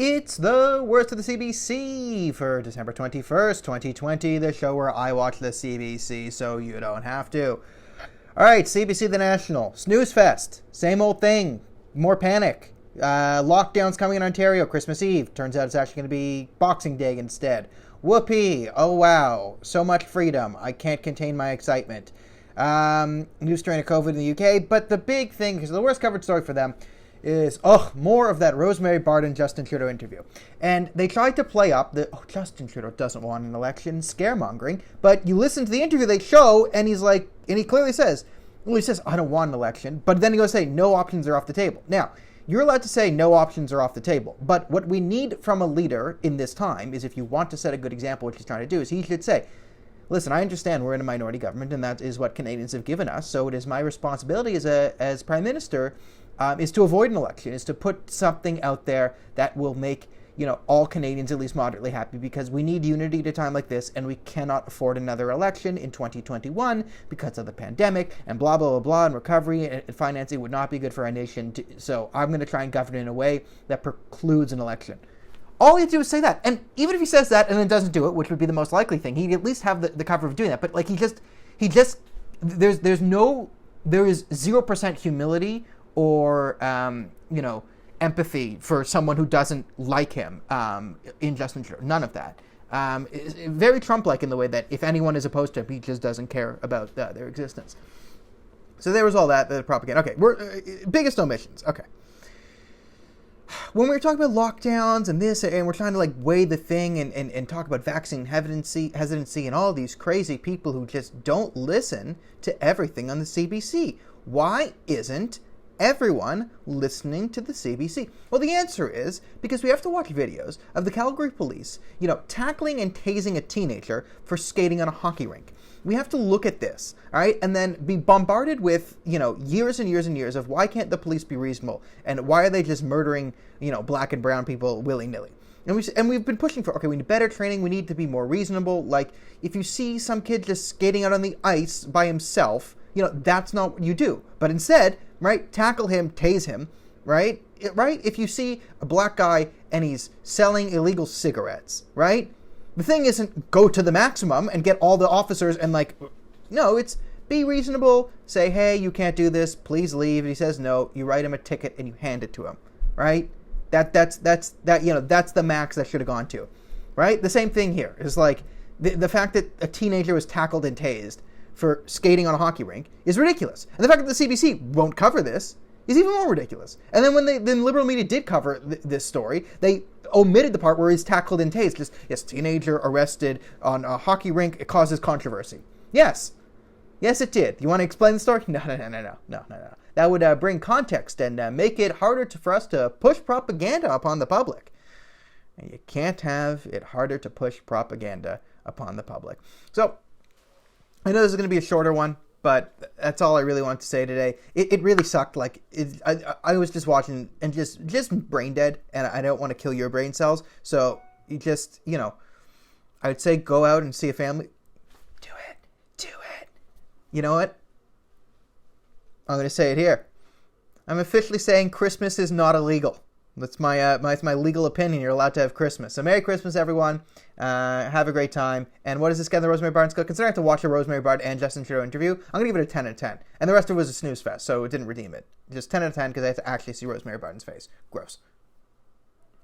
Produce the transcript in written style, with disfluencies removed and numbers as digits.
It's the worst of the CBC for December 21st, 2020, the show where I watch the CBC so you don't have to. Alright, CBC The National, snooze fest, same old thing, more panic. Lockdowns coming in Ontario, Christmas Eve, turns out it's actually going to be Boxing Day instead. Whoopee, oh wow, so much freedom, I can't contain my excitement. New strain of COVID in the UK, but the big thing, because the worst covered story for them, is, more of that Rosemary Barton Justin Trudeau interview. And they tried to play up the, Justin Trudeau doesn't want an election, scaremongering, but you listen to the interview they show, and he's like, and he clearly says, I don't want an election, but then he goes say, no options are off the table. Now, you're allowed to say no options are off the table, but what we need from a leader in this time is if you want to set a good example, which he's trying to do, is he should say, listen, I understand we're in a minority government, and that is what Canadians have given us, so it is my responsibility as Prime Minister is to avoid an election, is to put something out there that will make, all Canadians at least moderately happy, because we need unity at a time like this, and we cannot afford another election in 2021 because of the pandemic, and blah, blah, blah, blah, and recovery and financing would not be good for our nation. So I'm going to try and govern in a way that precludes an election. All he has to do is say that. And even if he says that and then doesn't do it, which would be the most likely thing, he'd at least have the cover of doing that. But there is 0% humility or, empathy for someone who doesn't like him in Justin Trudeau. None of that. Very Trump-like in the way that if anyone is opposed to him, he just doesn't care about their existence. So there was all that, the propaganda. Okay, we're biggest omissions. Okay. When we were talking about lockdowns and this, and we're trying to weigh the thing and talk about vaccine hesitancy and all these crazy people who just don't listen to everything on the CBC. Why isn't everyone listening to the CBC? Well, the answer is because we have to watch videos of the Calgary police, tackling and tasing a teenager for skating on a hockey rink. We have to look at this, all right, and then be bombarded with, years and years and years of why can't the police be reasonable, and why are they just murdering, black and brown people willy-nilly. And we've been pushing for, we need better training, we need to be more reasonable. Like, if you see some kid just skating out on the ice by himself, that's not what you do. But instead, right, tackle him, tase him, right? If you see a black guy and he's selling illegal cigarettes, right? The thing isn't go to the maximum and get all the officers and no, it's be reasonable, say, hey, you can't do this, please leave. And he says no, you write him a ticket and you hand it to him, right? That's the max that should have gone to, right? The same thing here is the fact that a teenager was tackled and tased for skating on a hockey rink is ridiculous. And the fact that the CBC won't cover this is even more ridiculous. And then when the liberal media did cover this story, they omitted the part where he's tackled and tased. Yes, teenager arrested on a hockey rink, it causes controversy. Yes, it did. You want to explain the story? No. That would bring context and make it harder for us to push propaganda upon the public. And you can't have it harder to push propaganda upon the public. So, I know this is going to be a shorter one, but that's all I really want to say today. It really sucked. I was just watching and just brain dead, and I don't want to kill your brain cells. So you just, I would say go out and see a family. Do it. You know what? I'm going to say it here. I'm officially saying Christmas is not illegal. That's my legal opinion. You're allowed to have Christmas. So Merry Christmas, everyone. Have a great time. And what is this guy in the Rosemary Barton skill? Considering I have to watch a Rosemary Barton and Justin Trudeau interview, I'm going to give it a 10 out of 10. And the rest of it was a snooze fest, so it didn't redeem it. Just 10 out of 10 because I had to actually see Rosemary Barton's face. Gross.